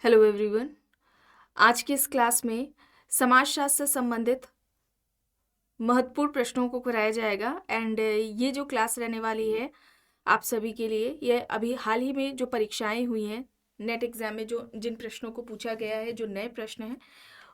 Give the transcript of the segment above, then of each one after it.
Hello everyone. आज की इस क्लास में समाजशास्त्र से संबंधित महत्वपूर्ण प्रश्नों को कराया जाएगा एंड ये जो क्लास रहने वाली है आप सभी के लिए, ये अभी हाल ही में जो परीक्षाएं हुई हैं नेट एग्जाम में, जो जिन प्रश्नों को पूछा गया है, जो नए प्रश्न हैं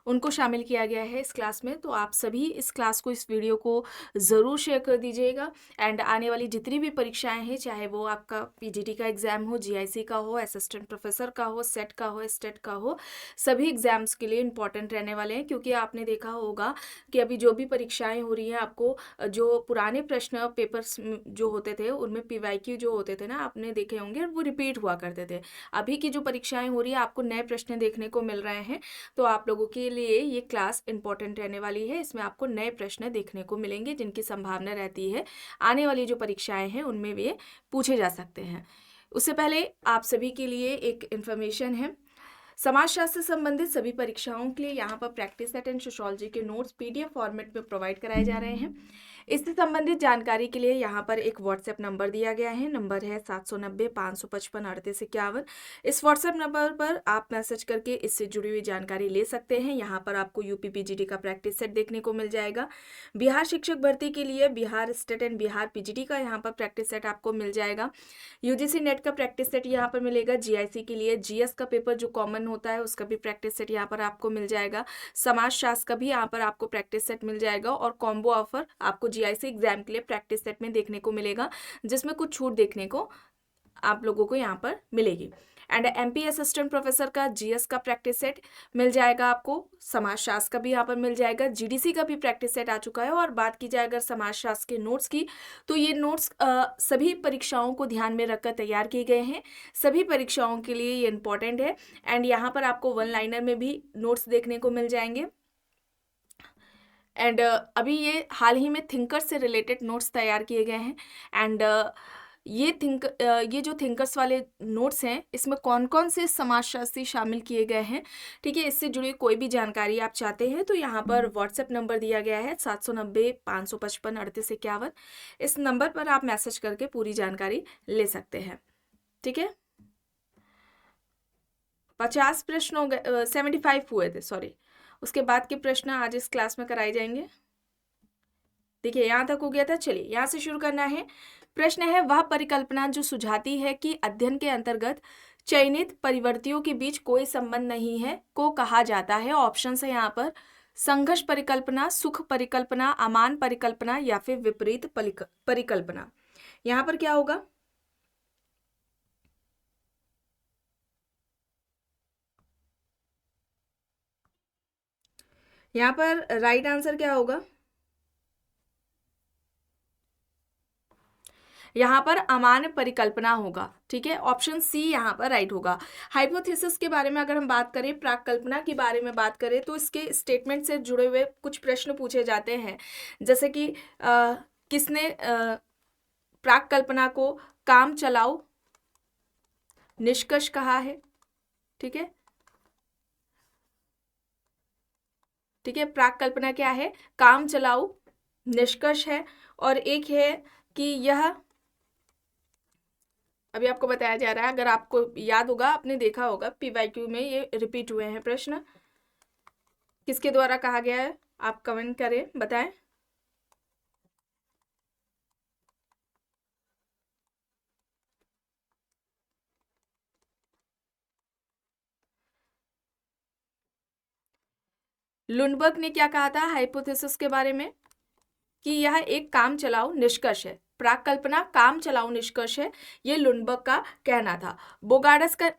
उनको शामिल किया गया है इस क्लास में। तो आप सभी इस क्लास को, इस वीडियो को ज़रूर शेयर कर दीजिएगा एंड आने वाली जितनी भी परीक्षाएं हैं, चाहे वो आपका पीजीटी का एग्ज़ाम हो, जीआईसी का हो, असिस्टेंट प्रोफेसर का हो, सेट का हो, स्टेट का हो, सभी एग्ज़ाम्स के लिए इम्पॉर्टेंट रहने वाले हैं। क्योंकि आपने देखा होगा कि अभी जो भी परीक्षाएं हो रही हैं, आपको जो पुराने प्रश्न पेपर्स जो होते थे उनमें पीवाईक्यू जो होते थे ना, आपने देखे होंगे, वो रिपीट हुआ करते थे। अभी की जो परीक्षाएं हो रही है आपको नए प्रश्न देखने को मिल रहे हैं, तो आप लोगों के लिए ये क्लास इंपॉर्टेंट रहने वाली है। इसमें आपको नए प्रश्न देखने को मिलेंगे जिनकी संभावना रहती है आने वाली जो परीक्षाएं हैं उनमें वे पूछे जा सकते हैं। उससे पहले आप सभी के लिए एक इन्फॉर्मेशन है। समाजशास्त्र से संबंधित सभी परीक्षाओं के लिए यहाँ पर प्रैक्टिस सेट एंड सोशियोलॉजी के नोट्स पीडीएफ फॉर्मेट में प्रोवाइड कराए जा रहे हैं। इससे संबंधित जानकारी के लिए यहाँ पर एक व्हाट्सएप नंबर दिया गया है। नंबर है 790-555-3851। इस व्हाट्सएप नंबर पर आप मैसेज करके इससे जुड़ी हुई जानकारी ले सकते हैं। यहाँ पर आपको यूपीपीजीटी का प्रैक्टिस सेट देखने को मिल जाएगा। बिहार शिक्षक भर्ती के लिए Bihar state and Bihar PGT का यहाँ पर प्रैक्टिस सेट आपको मिल जाएगा। यूजीसी नेट का प्रैक्टिस सेट यहाँ पर मिलेगा। जीआईसी के लिए जीएस का पेपर जो कॉमन होता है उसका भी प्रैक्टिस सेट यहाँ पर आपको मिल जाएगा। समाजशास्त्र का भी यहाँ पर आपको प्रैक्टिस सेट मिल जाएगा और कॉम्बो ऑफर आपको जीआईसी एग्जाम के लिए प्रैक्टिस सेट में देखने को मिलेगा, जिसमें कुछ छूट देखने को आप लोगों को यहाँ पर मिलेगी। एंड एमपी असिस्टेंट प्रोफेसर का जीएस का प्रैक्टिस सेट मिल जाएगा आपको। समाजशास्त्र का भी यहाँ पर मिल जाएगा। जीडीसी का भी प्रैक्टिस सेट आ चुका है। और बात की जाए अगर समाजशास्त्र के नोट्स की, तो ये नोट्स सभी परीक्षाओं को ध्यान में रखकर तैयार किए गए हैं। सभी परीक्षाओं के लिए ये इंपॉर्टेंट है। एंड यहाँ पर आपको वन लाइनर में भी नोट्स देखने को मिल जाएंगे। एंड अभी ये हाल ही में थिंकर से रिलेटेड नोट्स तैयार किए गए हैं। एंड ये जो थिंकर्स वाले नोट्स हैं, इसमें कौन कौन से समाजशास्त्री शामिल किए गए हैं, ठीक है, इससे जुड़ी कोई भी जानकारी आप चाहते हैं तो यहाँ पर व्हाट्सएप नंबर दिया गया है 790-555-3851। इस नंबर पर आप मैसेज करके पूरी जानकारी ले सकते हैं। ठीक है, 50 प्रश्न हो गए, 75 हुए थे, सॉरी। उसके बाद के प्रश्न आज इस क्लास में कराए जाएंगे। देखिए यहाँ तक हो गया था। चलिए यहाँ से शुरू करना है। प्रश्न है, वह परिकल्पना जो सुझाती है कि अध्ययन के अंतर्गत चयनित परिवर्तियों के बीच कोई संबंध नहीं है को कहा जाता है। ऑप्शन है यहाँ पर संघर्ष परिकल्पना, सुख परिकल्पना, अमान परिकल्पना या फिर विपरीत परिकल्पना। यहाँ पर क्या होगा? यहाँ पर राइट आंसर क्या होगा? यहाँ पर अमान्य परिकल्पना होगा। ठीक है, ऑप्शन सी यहाँ पर राइट होगा। हाइपोथेसिस के बारे में अगर हम बात करें, प्राक कल्पना के बारे में बात करें, तो इसके स्टेटमेंट से जुड़े हुए कुछ प्रश्न पूछे जाते हैं। जैसे कि किसने प्राक कल्पना को काम चलाओ निष्कर्ष कहा है? ठीक है, ठीक है, प्राक कल्पना क्या है? काम चलाओ निष्कर्ष है। और एक है कि यह, अभी आपको बताया जा रहा है, अगर आपको याद होगा, आपने देखा होगा पीवाईक्यू में ये रिपीट हुए हैं प्रश्न, किसके द्वारा कहा गया है? आप कमेंट करें, बताएं। लुंडबर्ग ने क्या कहा था हाइपोथेसिस के बारे में? कि यह एक काम चलाओ निष्कर्ष है। प्राक कल्पना काम चलाओ निष्कर्ष है, ये लुंडबर्ग का कहना था। बोगार्ड्स का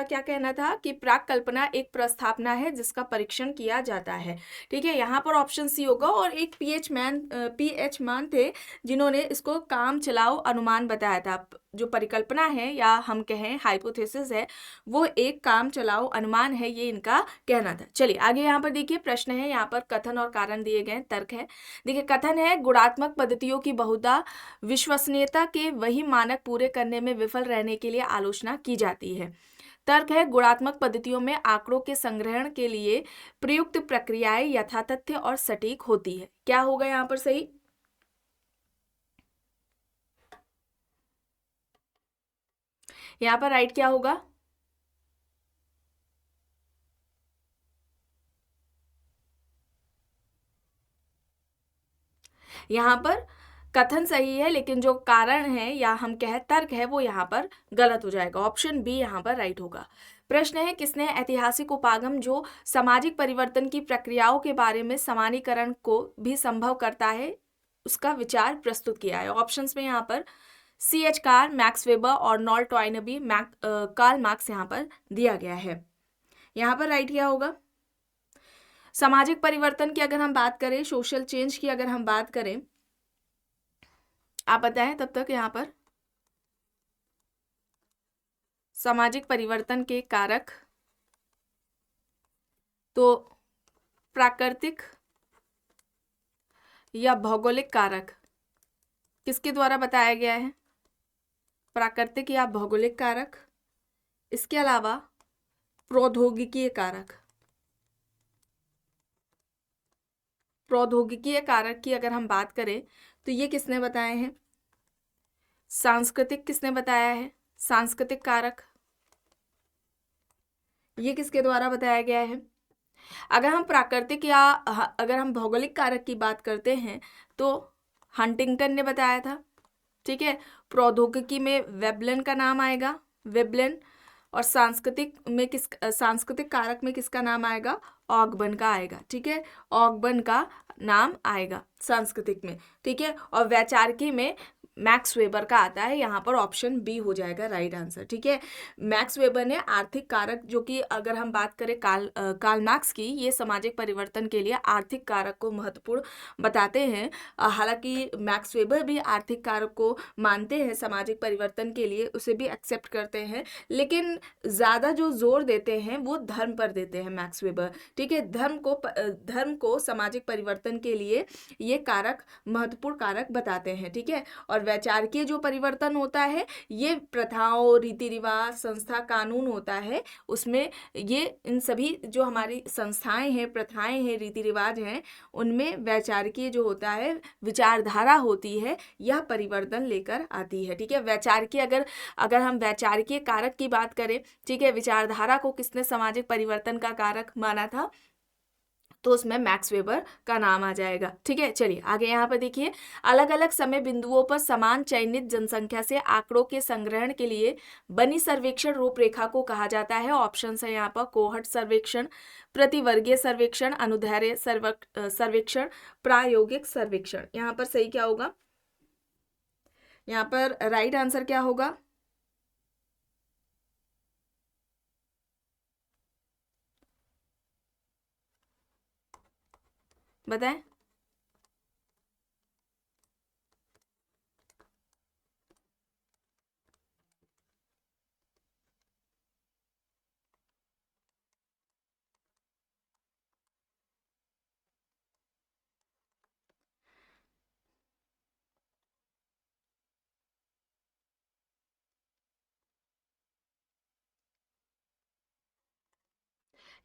क्या कहना था? कि प्राक कल्पना एक प्रस्थापना है जिसका परीक्षण किया जाता है। ठीक है, यहाँ पर ऑप्शन सी होगा। और एक पीएच मान थे जिन्होंने इसको काम चलाओ अनुमान बताया था। जो परिकल्पना है या हम कहें हाइपोथेसिस है, वो एक काम चलाओ अनुमान है, ये इनका कहना था। चलिए आगे यहाँ पर देखिए, प्रश्न है यहाँ पर कथन और कारण दिए गए, तर्क है। देखिए कथन है, गुणात्मक पद्धतियों की बहुधा विश्वसनीयता के वही मानक पूरे करने में विफल रहने के लिए आलोचना की जाती है। तर्क है, गुणात्मक पद्धतियों में आंकड़ों के संग्रहण के लिए प्रयुक्त प्रक्रियाएं यथातथ्य और सटीक होती है। क्या होगा यहाँ पर सही? यहाँ पर राइट क्या होगा? यहाँ पर कथन सही है, लेकिन जो कारण है या हम कह तर्क है वो यहाँ पर गलत हो जाएगा। ऑप्शन बी यहाँ पर राइट होगा। प्रश्न है, किसने ऐतिहासिक उपागम जो सामाजिक परिवर्तन की प्रक्रियाओं के बारे में समानीकरण को भी संभव करता है उसका विचार प्रस्तुत किया है? ऑप्शंस में यहाँ पर C.H. कार, मैक्स वेबर और नॉल टॉयनबी, कार्ल मार्क्स यहाँ पर दिया गया है। यहाँ पर राइट क्या होगा? सामाजिक परिवर्तन की अगर हम बात करें, सोशल चेंज की अगर हम बात करें, आप बताएं तब तक यहाँ पर सामाजिक परिवर्तन के कारक तो प्राकृतिक या भौगोलिक कारक किसके द्वारा बताया गया है? प्राकृतिक या भौगोलिक कारक, इसके अलावा प्रौद्योगिकीय कारक। प्रौद्योगिकीय कारक की अगर हम बात करें तो ये किसने बताए हैं? सांस्कृतिक किसने बताया है? सांस्कृतिक कारक ये किसके द्वारा बताया गया है? अगर हम प्राकृतिक या अगर हम भौगोलिक कारक की बात करते हैं तो हंटिंगटन ने बताया था, ठीक है। प्रौद्योगिकी में वेबलन का नाम आएगा, वेबलन। और सांस्कृतिक कारक में किसका नाम आएगा? ऑगबर्न का आएगा, ठीक है। ऑगबर्न का नाम आएगा सांस्कृतिक में, ठीक है। और वैचारिकी में मैक्स वेबर का आता है। यहाँ पर ऑप्शन बी हो जाएगा राइट आंसर, ठीक है। मैक्स वेबर ने आर्थिक कारक, जो कि अगर हम बात करें कार्ल मार्क्स की, ये सामाजिक परिवर्तन के लिए आर्थिक कारक को महत्वपूर्ण बताते हैं। हालांकि मैक्स वेबर भी आर्थिक कारक को मानते हैं सामाजिक परिवर्तन के लिए, उसे भी एक्सेप्ट करते हैं, लेकिन ज़्यादा जो जोर देते हैं वो धर्म पर देते हैं मैक्स वेबर, ठीक है। धर्म को सामाजिक परिवर्तन के लिए ये कारक महत्वपूर्ण कारक बताते हैं, ठीक है। और वैचारिकीय जो परिवर्तन होता है ये प्रथाओं, रीति रिवाज, संस्था, कानून होता है, उसमें ये इन सभी जो हमारी संस्थाएं हैं, प्रथाएं हैं, रीति रिवाज हैं, उनमें वैचारिकीय जो होता है, विचारधारा होती है, यह परिवर्तन लेकर आती है, ठीक है। वैचारिकीय अगर हम वैचारिकीय कारक की बात करें, ठीक है, विचारधारा को किसने सामाजिक परिवर्तन का कारक माना था? तो उसमें मैक्स वेबर का नाम आ जाएगा, ठीक है। चलिए आगे यहाँ पर देखिए, अलग अलग समय बिंदुओं पर समान चयनित जनसंख्या से आंकड़ों के संग्रहण के लिए बनी सर्वेक्षण रूपरेखा को कहा जाता है। ऑप्शन है यहाँ पर कोहर्ट सर्वेक्षण, प्रतिवर्गीय सर्वेक्षण, अनुदैर्ध्य सर्वेक्षण, प्रायोगिक सर्वेक्षण। यहाँ पर सही क्या होगा? यहाँ पर राइट आंसर क्या होगा? बताएं।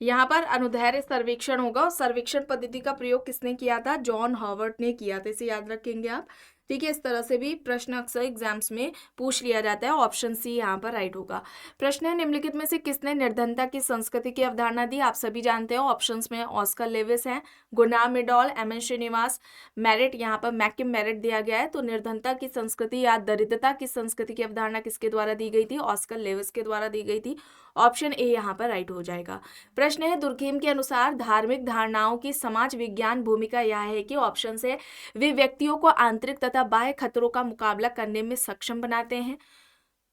यहाँ पर अनुदैर्ध्य सर्वेक्षण होगा, और सर्वेक्षण पद्धति का प्रयोग किसने किया था? जॉन हॉवर्ड ने किया था, इसे याद रखेंगे आप, ठीक है। इस तरह से भी प्रश्न अक्सर एग्जाम्स में पूछ लिया जाता है। ऑप्शन सी यहाँ पर राइट होगा। प्रश्न है, निम्नलिखित में से किसने निर्धनता की संस्कृति की अवधारणा दी? आप सभी जानते हो, ऑप्शंस में ऑस्कर लेविस है, गुनाह मिडॉल, एम.एन. श्रीनिवास, मेरिट, यहाँ पर मैकिम मेरिट दिया गया है। तो निर्धनता की संस्कृति या दरिद्रता की संस्कृति की अवधारणा किसके द्वारा दी गई थी? ऑस्कर लेविस के द्वारा दी गई थी। ऑप्शन ए यहाँ पर राइट हो जाएगा। प्रश्न है, दुर्कheim के अनुसार धार्मिक धारणाओं की समाज विज्ञान भूमिका यह है कि, ऑप्शन से वे व्यक्तियों को आंतरिक तथा बाह्य खतरों का मुकाबला करने में सक्षम बनाते हैं।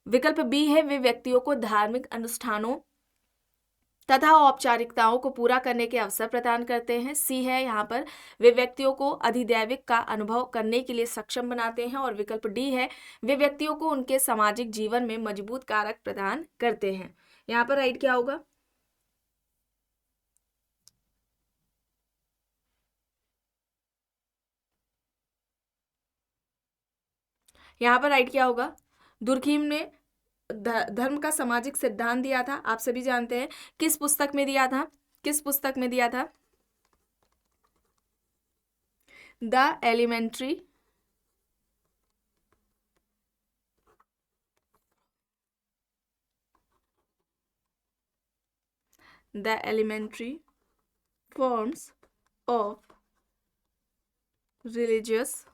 विकल्प बी है, वे व्यक्तियों को धार्मिक अनुष्ठानों तथा औपचारिकताओं को पूरा करने के अवसर प्रदान करते हैं। सी है यहाँ पर, वे व्यक्तियों को अधिदैविक का अनुभव करने के लिए सक्षम बनाते हैं। और विकल्प डी है, वे व्यक्तियों को उनके सामाजिक जीवन में मजबूत कारक प्रदान करते हैं। यहाँ पर राइट क्या होगा? यहाँ पर राइट क्या होगा? दुर्कheim ने धर्म का सामाजिक सिद्धांत दिया था, आप सभी जानते हैं। किस पुस्तक में दिया था? किस पुस्तक में दिया था? The elementary forms of religious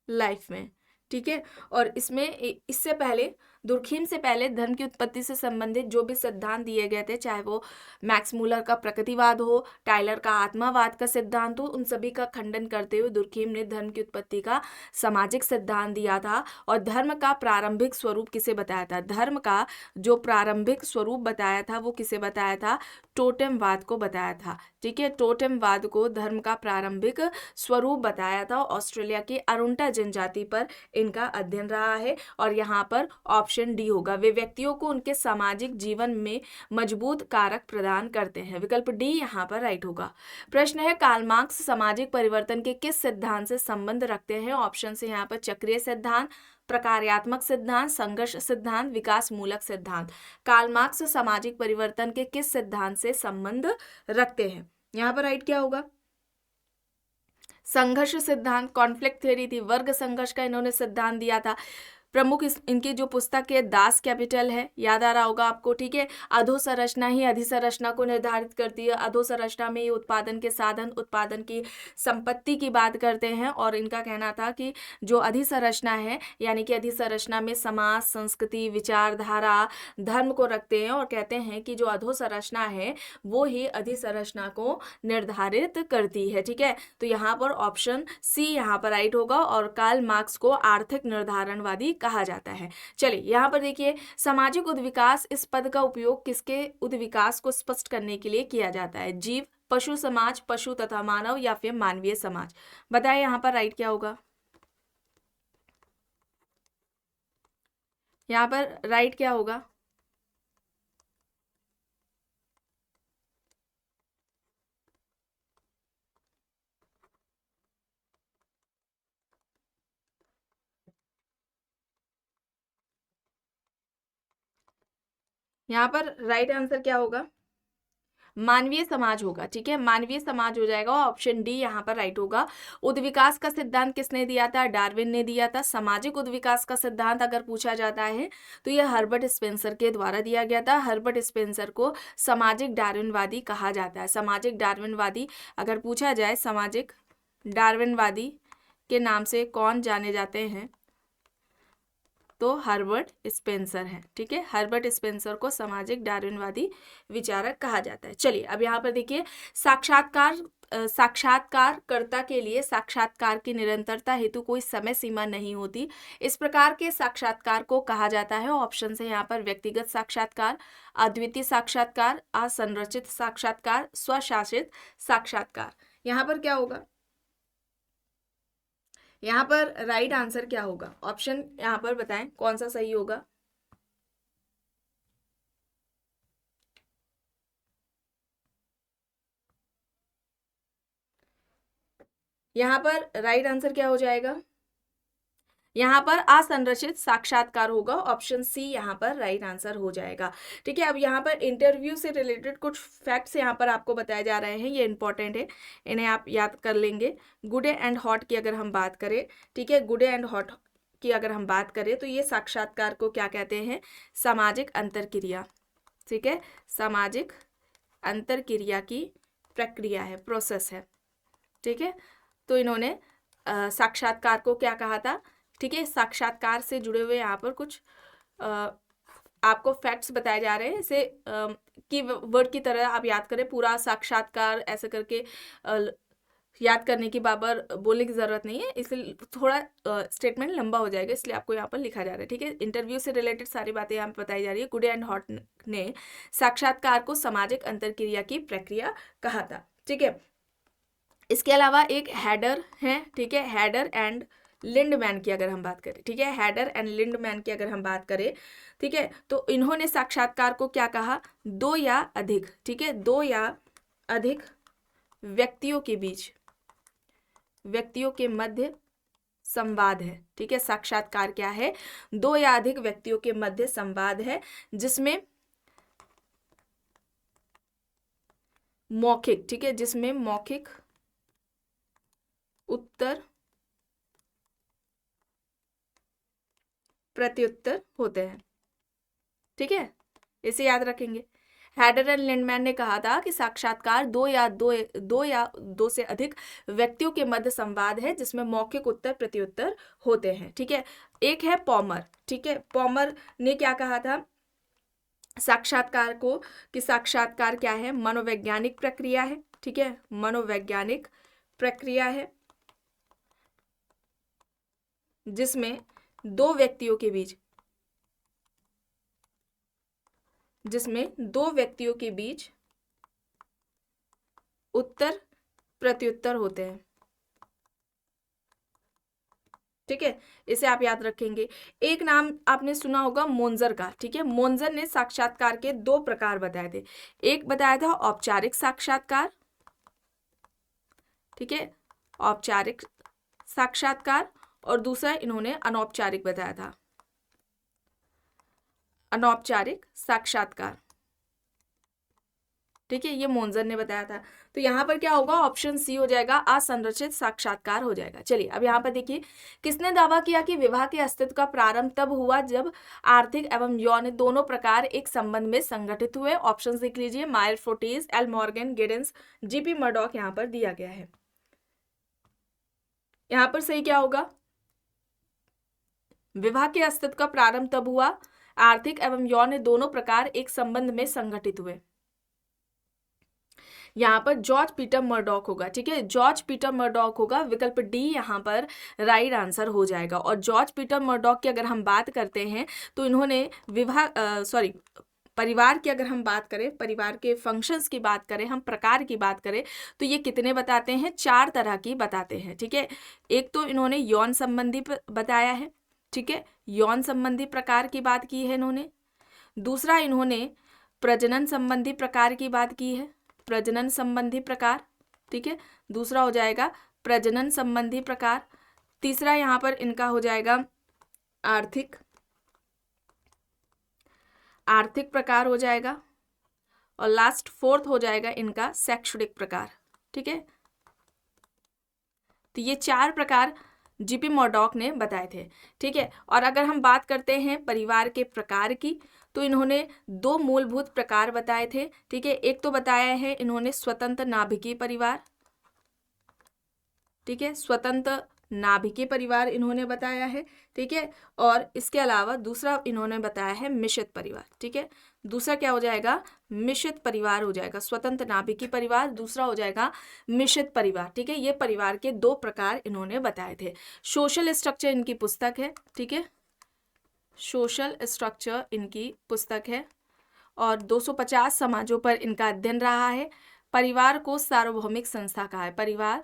life में, ठीक है। और इसमें इससे पहले दुर्खीम से पहले धर्म की उत्पत्ति से संबंधित जो भी सिद्धांत दिए गए थे, चाहे वो मैक्स मूलर का प्रकृतिवाद हो, टाइलर का आत्मावाद का सिद्धांत हो, उन सभी का खंडन करते हुए दुर्खीम ने धर्म की उत्पत्ति का सामाजिक सिद्धांत दिया था। और धर्म का प्रारंभिक स्वरूप किसे बताया था? धर्म का जो प्रारंभिक स्वरूप बताया था वो किसे बताया था? टोटेमवाद को बताया था, ठीक है। टोटेमवाद को धर्म का प्रारंभिक स्वरूप बताया था। ऑस्ट्रेलिया की अरुंटा जनजाति पर इनका अध्ययन रहा है। और यहाँ पर ऑप्शन डी होगा, वे व्यक्तियों को उनके सामाजिक जीवन में मजबूत कारक प्रदान करते हैं। विकल्प डी यहाँ पर राइट होगा। प्रश्न है, कार्ल मार्क्स सामाजिक परिवर्तन के किस सिद्धांत से संबंध रखते हैं? ऑप्शन से यहाँ पर चक्रीय सिद्धांत, प्रकार्यात्मक सिद्धांत, संघर्ष सिद्धांत, विकास मूलक सिद्धांत। कार्ल मार्क्स सामाजिक परिवर्तन के किस सिद्धांत से संबंध रखते हैं? यहाँ पर राइट क्या होगा? संघर्ष सिद्धांत, कॉन्फ्लिक्ट थ्योरी थी, वर्ग संघर्ष का इन्होंने सिद्धांत दिया था। प्रमुख इनकी जो पुस्तक है दास कैपिटल है, याद आ रहा होगा आपको, ठीक है। अधोसंरचना ही अधिसंरचना को निर्धारित करती है। अधोसंरचना में ये उत्पादन के साधन, उत्पादन की संपत्ति की बात करते हैं। और इनका कहना था कि जो अधिसंरचना है, यानी कि अधिसंरचना में समाज, संस्कृति, विचारधारा, धर्म को रखते हैं। और कहते हैं कि जो अधोसंरचना है वो ही अधिसंरचना को निर्धारित करती है, ठीक है। तो यहाँ पर ऑप्शन सी यहाँ पर राइट होगा। और कार्ल मार्क्स को आर्थिक निर्धारणवादी कहा जाता है। चलिए यहाँ पर देखिए, सामाजिक उद्विकास, इस पद का उपयोग किसके उद्विकास को स्पष्ट करने के लिए किया जाता है? जीव, पशु समाज, पशु तथा मानव, या फिर मानवीय समाज? बताएं यहाँ पर राइट क्या होगा? यहाँ पर राइट क्या होगा? यहाँ पर राइट आंसर क्या होगा? मानवीय समाज होगा, ठीक है। मानवीय समाज हो जाएगा। ऑप्शन डी यहाँ पर राइट होगा। उद्विकास का सिद्धांत किसने दिया था? डार्विन ने दिया था। सामाजिक उद्विकास का सिद्धांत अगर पूछा जाता है तो यह हर्बर्ट स्पेंसर के द्वारा दिया गया था। हर्बर्ट स्पेंसर को सामाजिक डार्विनवादी कहा जाता है। सामाजिक डार्विनवादी अगर पूछा जाए, सामाजिक डार्विनवादी के नाम से कौन जाने जाते हैं? तो हर्बर्ट स्पेंसर है, ठीक है। हर्बर्ट स्पेंसर को सामाजिक डार्विनवादी विचारक कहा जाता है। चलिए अब यहाँ पर देखिए, साक्षात्कारकर्ता के लिए साक्षात्कार की निरंतरता हेतु कोई समय सीमा नहीं होती। इस प्रकार के साक्षात्कार को कहा जाता है। ऑप्शन है यहाँ पर व्यक्तिगत साक्षात्कार, अद्वितीय साक्षात्कार, असंरचित साक्षात्कार, स्वशासित साक्षात्कार। यहाँ पर क्या होगा? यहाँ पर राइट आंसर क्या होगा? ऑप्शन यहाँ पर बताएं कौन सा सही होगा। यहाँ पर राइट आंसर क्या हो जाएगा? यहाँ पर असंरचित साक्षात्कार होगा। ऑप्शन सी यहाँ पर राइट आंसर हो जाएगा, ठीक है। अब यहाँ पर इंटरव्यू से रिलेटेड कुछ फैक्ट्स यहाँ पर आपको बताए जा रहे हैं, ये इंपॉर्टेंट है, इन्हें आप याद कर लेंगे। गुड एंड हॉट की अगर हम बात करें, ठीक है, गुड एंड हॉट की अगर हम बात करें तो ये साक्षात्कार को क्या कहते हैं? सामाजिक अंतरक्रिया, ठीक है। सामाजिक अंतरक्रिया की प्रक्रिया है, प्रोसेस है, ठीक है। तो इन्होंने साक्षात्कार को क्या कहा था, ठीक है। साक्षात्कार से जुड़े हुए यहाँ पर कुछ आपको फैक्ट्स बताए जा रहे हैं। इसे की वर्ड की तरह आप याद करें। पूरा साक्षात्कार ऐसे करके याद करने की बाबर बोलने की ज़रूरत नहीं है, इसलिए थोड़ा स्टेटमेंट लंबा हो जाएगा, इसलिए आपको यहाँ पर लिखा जा रहा है, ठीक है। इंटरव्यू से रिलेटेड सारी बातें यहाँ पर बताई जा रही है। गुड एंड हॉट ने साक्षात्कार को सामाजिक अंतरक्रिया की प्रक्रिया कहा था, ठीक है। इसके अलावा एक हैडर है, ठीक है। हैडर एंड लिंडमैन की अगर हम बात करें, ठीक है, हैडर एंड लिंडमैन की अगर हम बात करें, ठीक है, तो इन्होंने साक्षात्कार को क्या कहा? दो या अधिक, ठीक है, दो या अधिक व्यक्तियों के बीच, व्यक्तियों के मध्य संवाद है, ठीक है। साक्षात्कार क्या है? दो या अधिक व्यक्तियों के मध्य संवाद है, जिसमें मौखिक, ठीक है, जिसमें मौखिक उत्तर प्रत्युत्तर होते हैं, ठीक है, इसे याद रखेंगे। हैडर एंड लिंडमैन ने कहा था कि साक्षात्कार दो से अधिक व्यक्तियों के मध्य संवाद है जिसमें मौखिक उत्तर प्रत्युत्तर होते हैं। ठीक है, एक है पॉमर। ठीक है, पॉमर ने क्या कहा था साक्षात्कार को, कि साक्षात्कार क्या है, मनोवैज्ञानिक प्रक्रिया है। ठीक है, मनोवैज्ञानिक प्रक्रिया है जिसमें दो व्यक्तियों के बीच उत्तर प्रत्युत्तर होते हैं। ठीक है, इसे आप याद रखेंगे। एक नाम आपने सुना होगा मोन्जर का। ठीक है, मोन्जर ने साक्षात्कार के दो प्रकार बताए थे। एक बताया था औपचारिक साक्षात्कार। ठीक है, औपचारिक साक्षात्कार, और दूसरा इन्होंने अनौपचारिक बताया था, अनौपचारिक साक्षात्कार। ठीक है, ये मोन्जर ने बताया था। तो यहाँ पर क्या होगा, ऑप्शन सी हो जाएगा, असंरचित साक्षात्कार हो जाएगा। चलिए अब यहाँ पर देखिए, किसने दावा किया कि विवाह के अस्तित्व का प्रारंभ तब हुआ जब आर्थिक एवं यौन दोनों प्रकार एक संबंध में संगठित हुए। ऑप्शन देख लीजिए, Meyer Fortes, L Morgan, Giddens, GP Murdock यहाँ पर दिया गया है। यहाँ पर सही क्या होगा, विवाह के अस्तित्व का प्रारंभ तब हुआ आर्थिक एवं यौन दोनों प्रकार एक संबंध में संगठित हुए। यहाँ पर जॉर्ज पीटर मर्डॉक होगा। ठीक है, जॉर्ज पीटर मर्डॉक होगा, विकल्प डी यहाँ पर राइट आंसर हो जाएगा। और जॉर्ज पीटर मर्डॉक की अगर हम बात करते हैं तो इन्होंने परिवार की अगर हम बात करें, परिवार के फंक्शंस की बात करें, हम प्रकार की बात करें, तो ये कितने बताते हैं, 4 तरह की बताते हैं। ठीक है, एक तो इन्होंने यौन संबंधी बताया है। ठीक है, यौन संबंधी प्रकार की बात की है इन्होंने। दूसरा इन्होंने प्रजनन संबंधी प्रकार की बात की है, प्रजनन संबंधी प्रकार। ठीक है, दूसरा हो जाएगा प्रजनन संबंधी प्रकार। तीसरा यहाँ पर इनका हो जाएगा आर्थिक प्रकार हो जाएगा, और लास्ट 4th हो जाएगा इनका शैक्षणिक प्रकार। ठीक है, तो ये 4 प्रकार जीपी मर्डॉक ने बताए थे। ठीक है, और अगर हम बात करते हैं परिवार के प्रकार की, तो इन्होंने 2 मूलभूत प्रकार बताए थे। ठीक है, एक तो बताया है इन्होंने स्वतंत्र नाभिकीय परिवार। ठीक है, स्वतंत्र नाभिकीय परिवार इन्होंने बताया है। ठीक है, और इसके अलावा दूसरा इन्होंने बताया है मिश्रित परिवार। ठीक है, दूसरा क्या हो जाएगा, मिश्रित परिवार हो जाएगा। स्वतंत्र नाभिकीय परिवार, दूसरा हो जाएगा मिश्रित परिवार। ठीक है, ये परिवार के 2 प्रकार इन्होंने बताए थे। सोशल स्ट्रक्चर इनकी पुस्तक है। ठीक है, सोशल स्ट्रक्चर इनकी पुस्तक है, और 250 समाजों पर इनका अध्ययन रहा है। परिवार को सार्वभौमिक संस्था कहा है, परिवार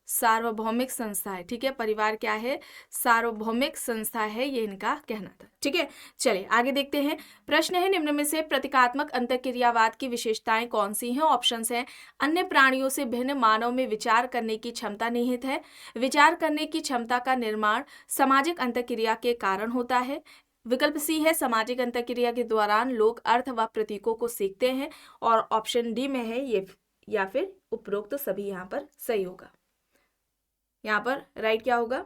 सार्वभौमिक संस्था है। ठीक है, परिवार क्या है, सार्वभौमिक संस्था है, ये इनका कहना था। ठीक है, चलिए आगे देखते हैं। प्रश्न है, निम्न में से प्रतीकात्मक अंतःक्रियावाद की विशेषताएं कौन सी हैं। ऑप्शंस हैं, अन्य प्राणियों से भिन्न मानव में विचार करने की क्षमता निहित है, विचार करने की क्षमता का निर्माण सामाजिक अंतःक्रिया के कारण होता है। विकल्प सी है, सामाजिक अंतःक्रिया के दौरान लोग अर्थ व प्रतीकों को सीखते हैं। और ऑप्शन डी में है ये, या फिर उपरोक्त तो सभी यहाँ पर सही होगा। यहाँ पर राइट क्या होगा,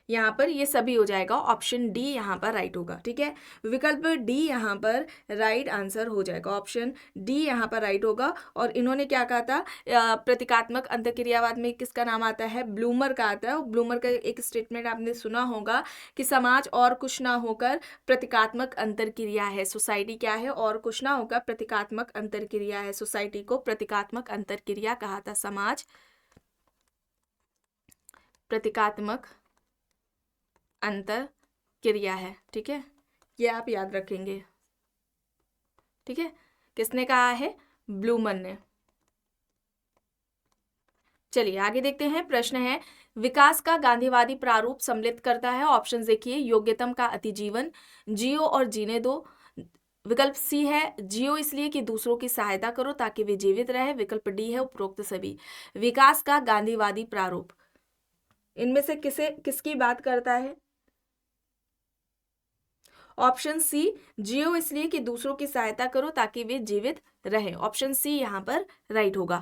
यहाँ पर ये सभी हो जाएगा, ऑप्शन डी यहाँ पर राइट होगा। ठीक है, विकल्प डी यहाँ पर राइट आंसर हो जाएगा, ऑप्शन डी यहाँ पर राइट होगा। और इन्होंने क्या कहा था, प्रतीकात्मक अंतःक्रियावाद में किसका नाम आता है, ब्लूमर का आता है। और ब्लूमर का एक स्टेटमेंट आपने सुना होगा कि समाज और कुछ ना होकर प्रतीकात्मक अंतर्क्रिया है, सोसाइटी क्या है, और कुछ ना होकर प्रतीकात्मक अंतर्क्रिया है, सोसाइटी को प्रतीकात्मक अंतर्क्रिया कहा था, समाज प्रतीकात्मक अंतर क्रिया है। ठीक है, ये आप याद रखेंगे। ठीक है, किसने कहा है, ब्लूमर ने। चलिए आगे देखते हैं। प्रश्न है, विकास का गांधीवादी प्रारूप सम्मिलित करता है। ऑप्शन देखिए, योग्यतम का अतिजीवन, जियो और जीने दो। विकल्प सी है, जियो इसलिए कि दूसरों की सहायता करो ताकि वे जीवित रहे। विकल्प डी है उपरोक्त सभी। विकास का गांधीवादी प्रारूप इनमें से किसकी बात करता है। ऑप्शन सी, जियो इसलिए कि दूसरों की सहायता करो ताकि वे जीवित रहे। ऑप्शन सी यहाँ पर राइट होगा।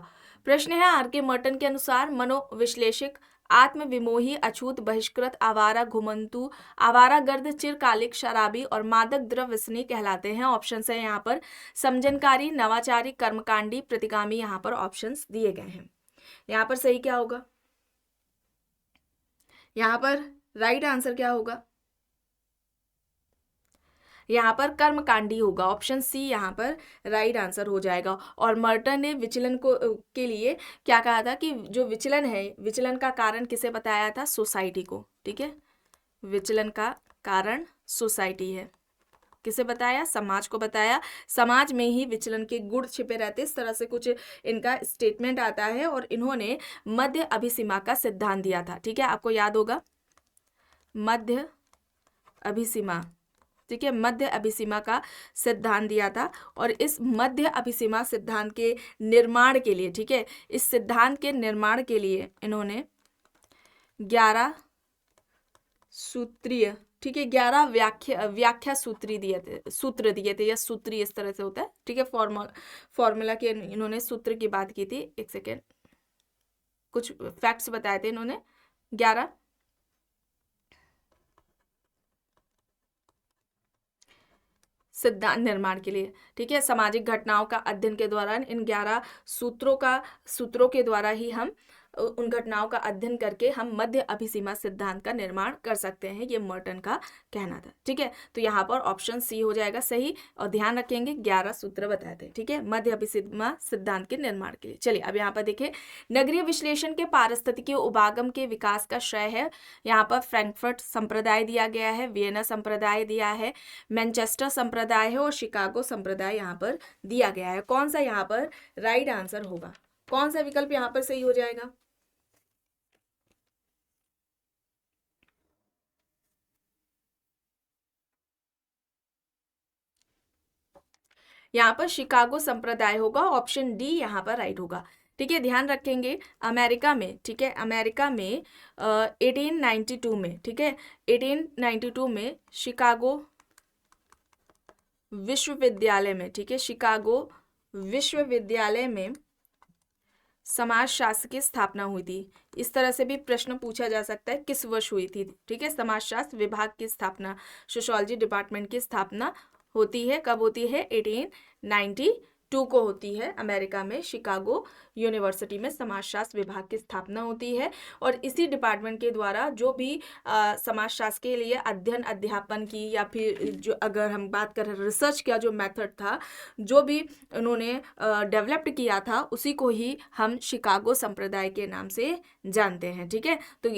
प्रश्न है, आर के मर्टन के अनुसार मनोविश्लेषक आत्मविमोही, अछूत, बहिष्कृत, आवारा, घुमंतु, आवारागर्द, चिरकालिक, शराबी और मादक द्रव्य व्यसनी कहलाते हैं। ऑप्शंस है यहाँ पर समजनकारी, नवाचारी, कर्मकांडी, प्रतिगामी, यहाँ पर ऑप्शंस दिए गए हैं। यहाँ पर सही क्या होगा? यहाँ पर राइट आंसर क्या होगा? यहाँ पर कर्मकांडी होगा। ऑप्शन सी यहाँ पर राइट आंसर हो जाएगा। और मर्टन ने विचलन को के लिए क्या कहा था कि जो विचलन है, विचलन का कारण किसे बताया था? सोसाइटी को। ठीक है, विचलन का कारण सोसाइटी है। किसे बताया? समाज को बताया। समाज में ही विचलन के गुण छिपे रहते, इस तरह से कुछ इनका स्टेटमेंट आता है। और इन्होंने मध्य अभिसीमा का सिद्धांत दिया था। ठीक है, आपको याद होगा मध्य अभिसीमा। ठीक है, मध्य अभिसीमा का सिद्धांत दिया था। और इस मध्य अभिसीमा सिद्धांत के निर्माण के लिए, ठीक है, इस सिद्धांत के निर्माण के लिए इन्होंने 11 सूत्रीय, ठीक है, 11 व्याख्या सूत्र दिए थे या सूत्री इस तरह से होता है। ठीक है, फॉर्मूला के इन्होंने सूत्र की बात की थी। एक सेकेंड, कुछ फैक्ट्स बताए थे इन्होंने 11 सिद्धांत निर्माण के लिए। ठीक है, सामाजिक घटनाओं का अध्ययन के दौरान इन 11 सूत्रों के द्वारा ही हम उन घटनाओं का अध्ययन करके हम मध्य अभिसीमा सिद्धांत का निर्माण कर सकते हैं, ये मर्टन का कहना था। ठीक है, तो यहाँ पर ऑप्शन सी हो जाएगा सही। और ध्यान रखेंगे 11 सूत्र बताए थे। ठीक है, मध्य अभिसीमा सिद्धांत के निर्माण के लिए। चलिए अब यहाँ पर देखिए, नगरीय विश्लेषण के पारिस्थितिकी उपागम के विकास का श्रेय है, यहाँ पर फ्रैंकफर्ट संप्रदाय दिया गया है, वियना संप्रदाय दिया है, मैनचेस्टर संप्रदाय है और शिकागो संप्रदाय यहाँ पर दिया गया है। कौन सा यहाँ पर राइट आंसर होगा? कौन सा विकल्प यहाँ पर सही हो जाएगा? यहाँ पर शिकागो संप्रदाय होगा। ऑप्शन डी यहाँ पर राइट होगा। ठीक है, ध्यान रखेंगे अमेरिका में, ठीक है, अमेरिका में 1892 में, ठीक है, 1892 में शिकागो विश्वविद्यालय में, ठीक है, शिकागो विश्वविद्यालय में समाजशास्त्र की स्थापना हुई थी। इस तरह से भी प्रश्न पूछा जा सकता है, किस वर्ष हुई थी? ठीक है, समाजशास्त्र विभाग की स्थापना, सोशियोलॉजी डिपार्टमेंट की स्थापना होती है, कब होती है? 1892 को होती है। अमेरिका में शिकागो यूनिवर्सिटी में समाजशास्त्र विभाग की स्थापना होती है। और इसी डिपार्टमेंट के द्वारा जो भी समाजशास्त्र के लिए अध्ययन अध्यापन की, या फिर जो अगर हम बात करें रिसर्च का जो मेथड था, जो भी उन्होंने डेवलप्ड किया था, उसी को ही हम शिकागो संप्रदाय के नाम से जानते हैं। ठीक है, तो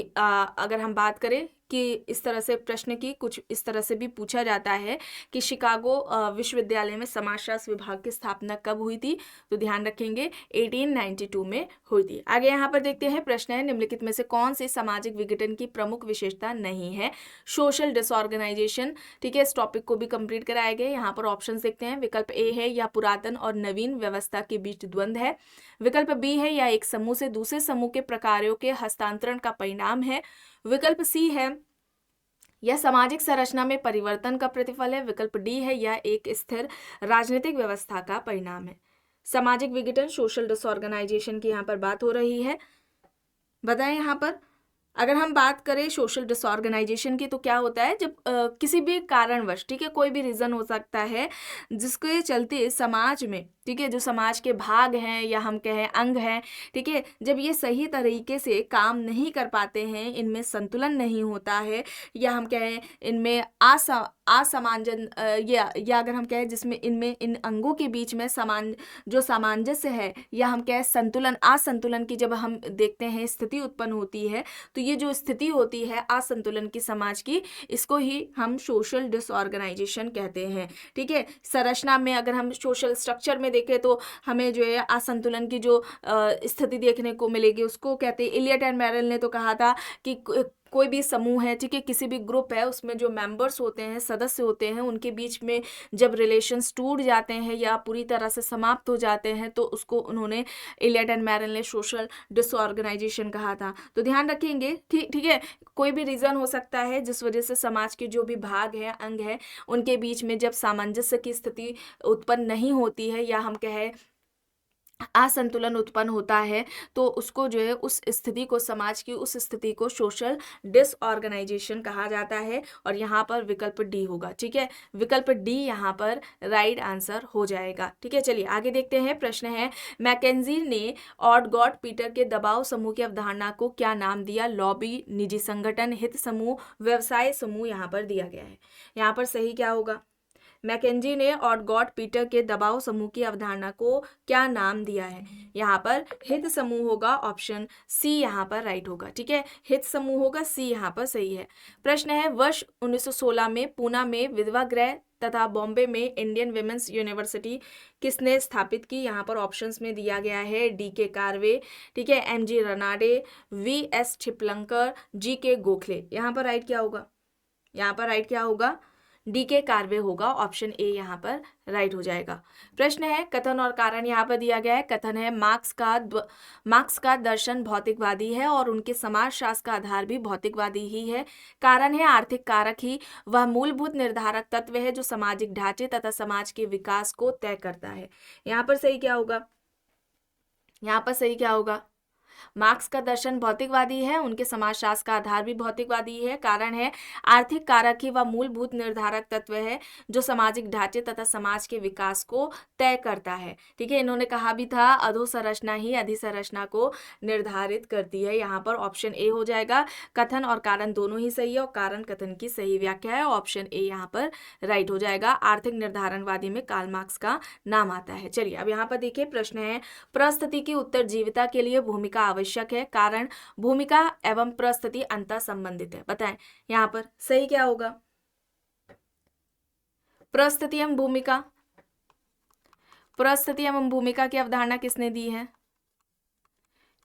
अगर हम बात करें कि इस तरह से प्रश्न की कुछ इस तरह से भी पूछा जाता है कि शिकागो विश्वविद्यालय में समाजशास्त्र विभाग की स्थापना कब हुई थी, तो ध्यान रखेंगे 1892 में हुई थी। आगे यहाँ पर देखते हैं, प्रश्न है निम्नलिखित में से कौन सी सामाजिक विघटन की प्रमुख विशेषता नहीं है? Social disorganisation. ठीक है, इस टॉपिक को भी कंप्लीट कराए गए। यहाँ पर ऑप्शन देखते हैं। विकल्प ए है या पुरातन और नवीन व्यवस्था के बीच द्वंद्व है। विकल्प बी है या एक समूह से दूसरे समूह के प्रकारों के हस्तांतरण का परिणाम है। विकल्प सी है यह सामाजिक संरचना में परिवर्तन का प्रतिफल है। विकल्प डी है यह एक स्थिर राजनीतिक व्यवस्था का परिणाम है। सामाजिक विघटन, सोशल डिसऑर्गेनाइजेशन की यहाँ पर बात हो रही है। बताएं यहाँ पर अगर हम बात करें सोशल डिसऑर्गेनाइजेशन की, तो क्या होता है, जब किसी भी कारणवश, ठीक है, कोई भी रीज़न हो सकता है जिसके चलते समाज में, ठीक है, जो समाज के भाग हैं या हम कहें अंग हैं, ठीक है, जब ये सही तरीके से काम नहीं कर पाते हैं, इनमें संतुलन नहीं होता है, या हम कहें इनमें असमांजन या अगर हम कहें जिसमें इनमें इन अंगों के बीच में जो सामंजस्य है, या हम कहें संतुलन असंतुलन की जब हम देखते हैं स्थिति उत्पन्न होती है, तो ये जो स्थिति होती है असंतुलन की समाज की, इसको ही हम सोशल डिसऑर्गेनाइजेशन कहते हैं। ठीक है, संरचना में अगर हम सोशल स्ट्रक्चर में देखें तो हमें जो है असंतुलन की जो स्थिति देखने को मिलेगी, उसको कहते हैं। इलियट एंड मेरिल ने तो कहा था कि कोई भी समूह है, ठीक है, किसी भी ग्रुप है, उसमें जो मेंबर्स होते हैं, सदस्य होते हैं, उनके बीच में जब रिलेशंस टूट जाते हैं या पूरी तरह से समाप्त हो जाते हैं, तो उसको उन्होंने इलियट एंड मेरिल ने सोशल डिसऑर्गेनाइजेशन कहा था। तो ध्यान रखेंगे, ठीक है, कोई भी रीज़न हो सकता है जिस वजह से समाज के जो भी भाग है, अंग है, उनके बीच में जब सामंजस्य की स्थिति उत्पन्न नहीं होती है, या हम कहें असंतुलन उत्पन्न होता है तो उसको जो है उस स्थिति को, समाज की उस स्थिति को सोशल डिसऑर्गेनाइजेशन कहा जाता है। और यहाँ पर विकल्प डी होगा। ठीक है, विकल्प डी यहाँ पर राइट आंसर हो जाएगा। ठीक है, चलिए आगे देखते हैं। प्रश्न है, मैकेंजी ने ऑडगॉट पीटर के दबाव समूह की अवधारणा को क्या नाम दिया? लॉबी, निजी संगठन, हित समूह, व्यवसाय समूह यहाँ पर दिया गया है। यहाँ पर सही क्या होगा? मैकेंजी ने ऑडगॉट पीटर के दबाव समूह की अवधारणा को क्या नाम दिया है? यहाँ पर हित समूह होगा, ऑप्शन सी यहाँ पर राइट होगा। ठीक है, हित समूह होगा, सी यहाँ पर सही है। प्रश्न है, वर्ष 1916 में पूना में विधवा गृह तथा बॉम्बे में इंडियन विमेंस यूनिवर्सिटी किसने स्थापित की? यहाँ पर ऑप्शंस में दिया गया है डी के कार्वे, ठीक है, एम जी रनाडे, वी एस छिपलंकर, जी के गोखले। यहाँ पर राइट क्या होगा? यहाँ पर राइट क्या होगा? डी के कार्वे होगा, ऑप्शन ए यहाँ पर राइट हो जाएगा। प्रश्न है, कथन और कारण यहाँ पर दिया गया है। कथन है, मार्क्स का दर्शन भौतिकवादी है और उनके समाजशास्त्र का आधार भी भौतिकवादी ही है। कारण है, आर्थिक कारक ही वह मूलभूत निर्धारक तत्व है जो सामाजिक ढांचे तथा समाज के विकास को तय करता है। यहाँ पर सही क्या होगा? यहाँ पर सही क्या होगा? मार्क्स का दर्शन भौतिकवादी है, उनके समाजशास्त्र का आधार भी भौतिकवादी है। कारण है, आर्थिक कारक ही वह मूलभूत निर्धारक तत्व है जो सामाजिक ढांचे तथा समाज के विकास को तय करता है। ठीक है, इन्होंने कहा भी था अधोसंरचना ही अधिसंरचना को निर्धारित करती है। यहाँ पर ऑप्शन ए हो जाएगा। कथन और कारण दोनों ही सही है और कारण कथन की सही व्याख्या है। ऑप्शन ए यहाँ पर राइट हो जाएगा। आर्थिक निर्धारणवादी में कार्ल मार्क्स का नाम आता है। चलिए अब यहाँ पर देखिए, प्रश्न है, परिस्थिति की उत्तरजीविता के लिए भूमिका आवश्यक है। कारण, भूमिका एवं परिस्थिति अंतः संबंधित है। बताएं यहाँ पर सही क्या होगा? परिस्थिति एवं भूमिका, परिस्थिति एवं भूमिका की अवधारणा किसने दी है?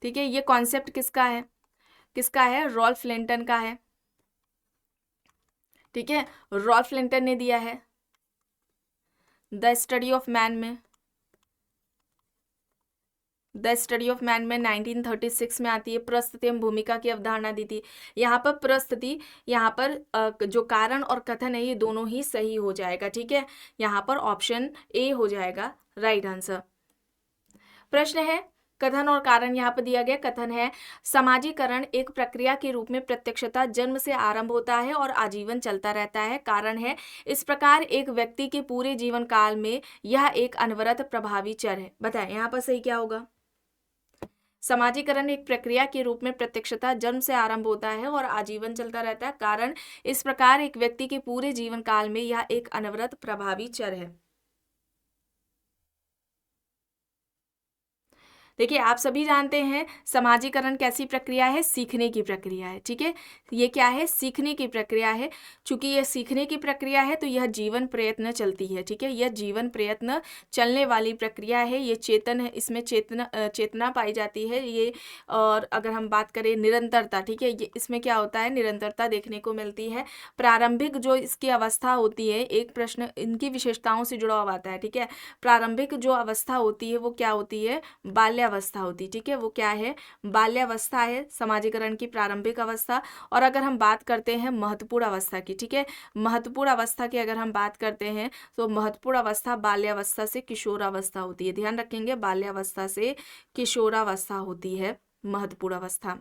ठीक है, ये कॉन्सेप्ट किसका है? किसका है? रॉल्फ लिंटन का है। ठीक है, रॉल्फ लिंटन ने दिया है द स्टडी ऑफ मैन में। द स्टडी ऑफ मैन में 1936 में आती है। परिस्थिति एवं भूमिका की अवधारणा दी थी। यहाँ पर परिस्थिति, यहाँ पर जो कारण और कथन है ये दोनों ही सही हो जाएगा। ठीक है, यहाँ पर ऑप्शन ए हो जाएगा राइट आंसर। प्रश्न है, कथन और कारण यहाँ पर दिया गया। कथन है, समाजीकरण एक प्रक्रिया के रूप में प्रत्यक्षता जन्म से आरंभ होता है और आजीवन चलता रहता है। कारण है, इस प्रकार एक व्यक्ति के पूरे जीवन काल में यह एक अनवरत प्रभावी चर है। बताएं यहाँ पर सही क्या होगा? समाजीकरण एक प्रक्रिया के रूप में प्रत्यक्षता जन्म से आरंभ होता है और आजीवन चलता रहता है। कारण, इस प्रकार एक व्यक्ति के पूरे जीवन काल में यह एक अनवरत प्रभावी चर है। देखिए, आप सभी जानते हैं समाजीकरण कैसी प्रक्रिया है? सीखने की प्रक्रिया है। ठीक है, ये क्या है? सीखने की प्रक्रिया है। चूंकि यह सीखने की प्रक्रिया है तो यह जीवन प्रयत्न चलती है। ठीक है, यह जीवन प्रयत्न चलने वाली प्रक्रिया है। ये चेतन है, इसमें चेतना पाई जाती है ये। और अगर हम बात करें निरंतरता, ठीक है, ये इसमें क्या होता है? निरंतरता देखने को मिलती है। प्रारंभिक जो इसकी अवस्था होती है, एक प्रश्न इनकी विशेषताओं से जुड़ा हुआ आता है। ठीक है, प्रारंभिक जो अवस्था होती है वो क्या होती है? बाल्यावस्था होती है। ठीक है, वो क्या है? बाल्यावस्था है समाजीकरण की प्रारंभिक अवस्था। और अगर हम बात करते हैं महत्वपूर्ण अवस्था की, ठीक है, महत्वपूर्ण अवस्था की अगर हम बात करते हैं तो महत्वपूर्ण अवस्था बाल्यावस्था से किशोरावस्था होती है। ध्यान रखेंगे, बाल्यावस्था से किशोरावस्था होती है महत्वपूर्ण अवस्था।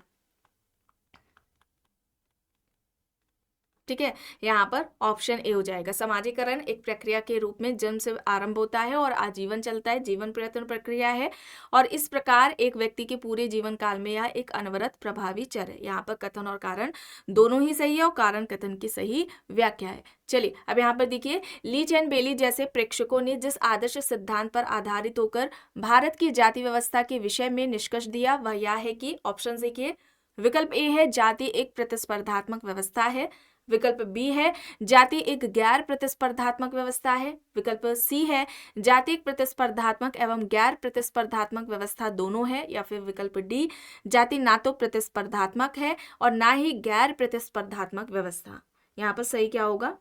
ठीक है, यहाँ पर ऑप्शन ए हो जाएगा। समाजीकरण एक प्रक्रिया के रूप में जन्म से आरंभ होता है और आजीवन चलता है, जीवन प्रयत्न प्रक्रिया है। और इस प्रकार एक व्यक्ति के पूरे जीवन काल में यह एक अनवरत प्रभावी चर है। यहाँ पर कथन और कारण दोनों ही सही है और कारण कथन की सही व्याख्या है। चलिए अब यहाँ पर देखिए, लीच एंड बेली जैसे प्रेक्षकों ने जिस आदर्श सिद्धांत पर आधारित होकर भारत की जाति व्यवस्था के विषय में निष्कर्ष दिया वह यह है कि, ऑप्शन देखिए, विकल्प ए है जाति एक प्रतिस्पर्धात्मक व्यवस्था है। विकल्प बी है जाति एक गैर प्रतिस्पर्धात्मक व्यवस्था है। विकल्प सी है जाति एक प्रतिस्पर्धात्मक एवं गैर प्रतिस्पर्धात्मक व्यवस्था दोनों है। या फिर विकल्प डी, जाति ना तो प्रतिस्पर्धात्मक है और ना ही गैर प्रतिस्पर्धात्मक व्यवस्था। यहाँ पर सही क्या होगा?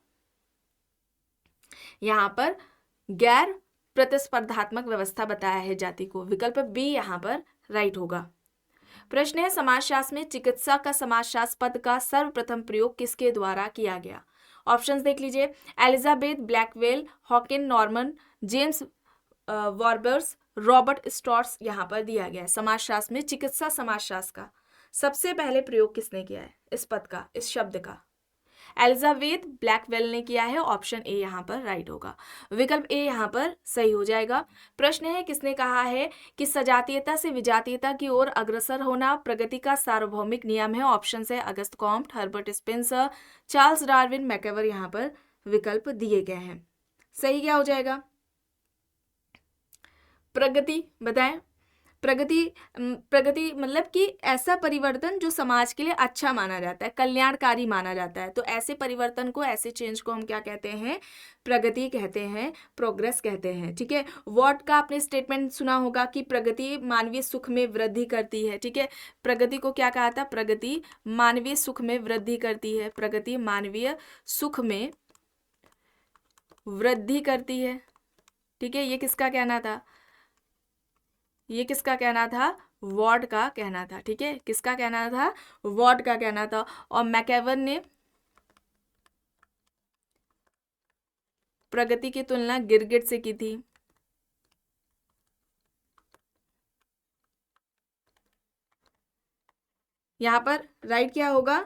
यहाँ पर गैर प्रतिस्पर्धात्मक व्यवस्था बताया है जाति को। विकल्प बी यहाँ पर राइट होगा। प्रश्न है, समाजशास्त्र में चिकित्सा का समाजशास्त्र पद का सर्वप्रथम प्रयोग किसके द्वारा किया गया? ऑप्शंस देख लीजिए, Elizabeth Blackwell, Hawkin Norman, James Warbasse, Robert Storrs यहाँ पर दिया गया है। समाजशास्त्र में चिकित्सा समाजशास्त्र का सबसे पहले प्रयोग किसने किया है इस पद का, इस शब्द का? एलिजाबेथ ब्लैकवेल ने किया है। ऑप्शन ए यहाँ पर राइट होगा, विकल्प ए यहाँ पर सही हो जाएगा। प्रश्न है किसने कहा है कि सजातीयता से विजातीयता की ओर अग्रसर होना प्रगति का सार्वभौमिक नियम है? ऑप्शन है August Comte, Herbert Spencer, Charles Darwin, MacIver यहाँ पर विकल्प दिए गए हैं। सही क्या हो जाएगा? प्रगति बताएं। प्रगति मतलब कि ऐसा परिवर्तन जो समाज के लिए अच्छा माना जाता है, कल्याणकारी माना जाता है। तो ऐसे परिवर्तन को, ऐसे चेंज को हम क्या कहते हैं? प्रगति कहते हैं, प्रोग्रेस कहते हैं। ठीक है, वॉट का आपने स्टेटमेंट सुना होगा कि प्रगति मानवीय सुख में वृद्धि करती है। ठीक है, प्रगति को क्या कहा था? प्रगति मानवीय सुख में वृद्धि करती है। प्रगति मानवीय सुख में वृद्धि करती है। ठीक है, ये किसका कहना था? ये किसका कहना था? वॉट का कहना था। ठीक है, किसका कहना था? वॉट का कहना था। और मैकेवर ने प्रगति की तुलना गिरगिट से की थी। यहां पर राइट क्या होगा?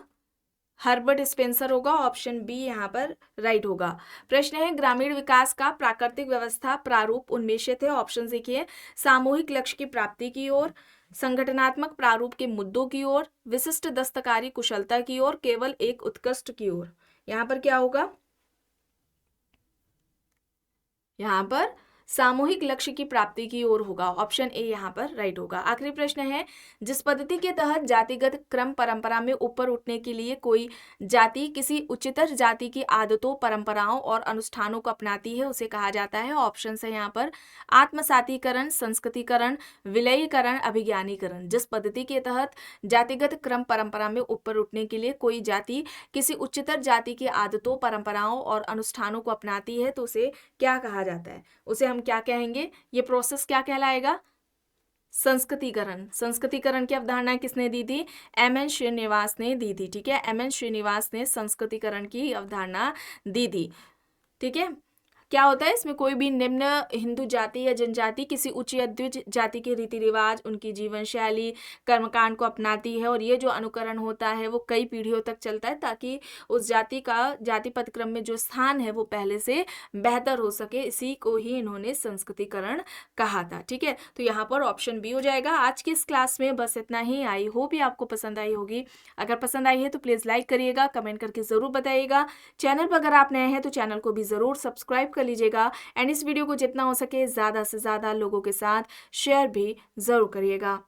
हर्बर्ट स्पेंसर होगा। ऑप्शन बी यहाँ पर राइट होगा। प्रश्न है ग्रामीण विकास का प्राकृतिक व्यवस्था प्रारूप उन्मेषित है। ऑप्शन देखिए, सामूहिक लक्ष्य की प्राप्ति की ओर, संगठनात्मक प्रारूप के मुद्दों की ओर, विशिष्ट दस्तकारी कुशलता की ओर, केवल एक उत्कृष्ट की ओर। यहाँ पर क्या होगा? यहाँ पर सामूहिक लक्ष्य की प्राप्ति की ओर होगा। ऑप्शन ए यहाँ पर राइट होगा। आखिरी प्रश्न है, जिस पद्धति के तहत जातिगत क्रम परंपरा में ऊपर उठने के लिए कोई जाति किसी उच्चतर जाति की आदतों, परंपराओं और अनुष्ठानों को अपनाती है उसे कहा जाता है। ऑप्शन है यहाँ पर आत्मसातीकरण, संस्कृतिकरण, विलयीकरण, अभिज्ञानीकरण। जिस पद्धति के तहत जातिगत क्रम परंपरा में ऊपर उठने के लिए कोई जाति किसी उच्चतर जाति की आदतों, परंपराओं और अनुष्ठानों को अपनाती है तो उसे क्या कहा जाता है? उसे हम क्या कहेंगे? ये प्रोसेस क्या कहलाएगा? संस्कृतिकरण। संस्कृतिकरण की अवधारणा किसने दी थी? एम.एन. श्रीनिवास ने दी थी। ठीक है, एम.एन. श्रीनिवास ने संस्कृतिकरण की अवधारणा दी थी। ठीक है, क्या होता है इसमें? कोई भी निम्न हिंदू जाति या जनजाति किसी उच्च या द्विज जाति के रीति रिवाज, उनकी जीवन शैली, कर्मकांड को अपनाती है और ये जो अनुकरण होता है वो कई पीढ़ियों तक चलता है ताकि उस जाति का जाति पदक्रम में जो स्थान है वो पहले से बेहतर हो सके। इसी को ही इन्होंने संस्कृतिकरण कहा था। ठीक है, तो यहाँ पर ऑप्शन बी हो जाएगा। आज की इस क्लास में बस इतना ही। आई होप ये आपको पसंद आई होगी। अगर पसंद आई है तो प्लीज़ लाइक करिएगा, कमेंट करके ज़रूर बताइएगा। चैनल पर अगर आप नए हैं तो चैनल को भी ज़रूर सब्सक्राइब कर लीजिएगा एंड इस वीडियो को जितना हो सके ज़्यादा से ज़्यादा लोगों के साथ शेयर भी ज़रूर करिएगा।